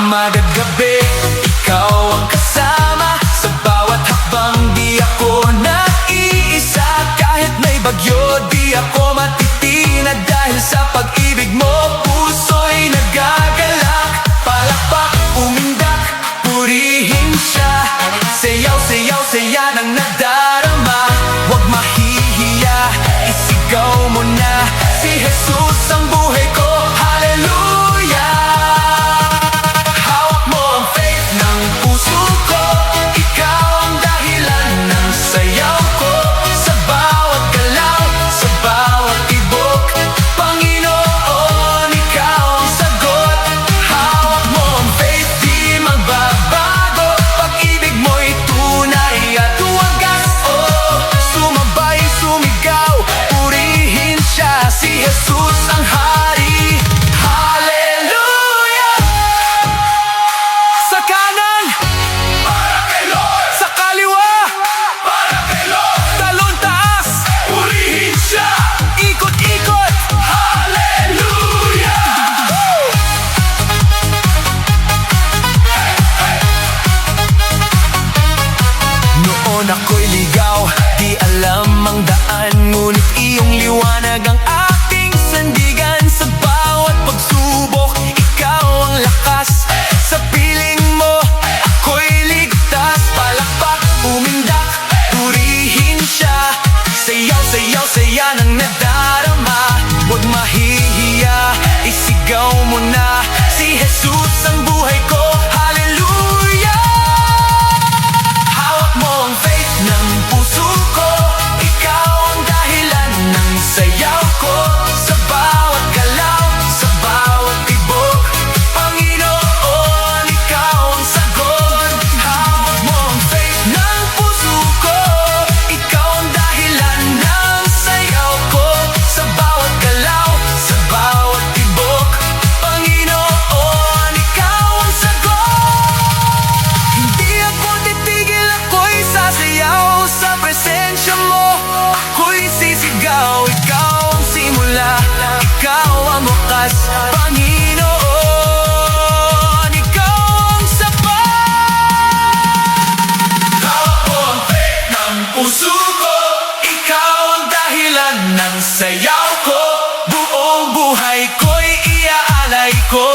Umaga't gabi, ikaw ang kasama. Sa bawat hakbang di ako nag-iisa. Kahit may bagyo, di ako matitinag. Dahil sa pag-ibig mo, puso'y nagagalak. Palakpak, umindak, purihin siya. Sayaw, sayaw, saya ng nadarama. Huwag mahihiya, isigaw mo na. Si Jesus ang buhay ko, hallelujah. Hawak mo ang faith ng puso ko. Ikaw ang dahilan ng sayaw ko. Sa bawat galaw, sa bawat tibok, Panginoon, ikaw ang sagot. Hawak mo ang faith, di magbabago. Pag-ibig mo'y tunay at wagas. Oh, sumabay, sumigaw, purihin siya. Si Jesus ang hari, hallelujah. Sa kanan, para kay Lord. Sa kaliwa, para kay Lord. Talon taas, purihin siya. Ikot-ikot, hallelujah. Noon ako'y ligaw, di alam ang daan. Ngunit iyong liwanag ang aking sandigan. Sa bawat pagsubok, ikaw ang lakas. Sa piling mo, ako'y ligtas. Palakpak, umindak, purihin siya. Sayaw, sayaw, saya ng nadarama. Huwag mahihiya, isigaw mo na. Si Jesus ang buhay ko, hallelujah. Hawak mo ang faith ng puso ko. Ikaw ang dahilan ng sayaw ko. Sa bawat galaw, sa bawat tibok, Panginoon, ikaw ang sagot. Hawak mo ang faith ng puso ko. Ikaw ang dahilan ng sayaw ko. Sa bawat galaw, sa bawat tibok, Panginoon, ikaw ang sagot. Hindi ako titigil, ako'y sasayaw. Sa presensya mo, ako'y sisigaw. Ikaw ang simula, ikaw ang wakas, Panginoon, ikaw ang sapat. Hawak mo ang faith ng puso ko. Ikaw ang dahilan ng sayaw ko. Buong buhay ko'y iaalay ko.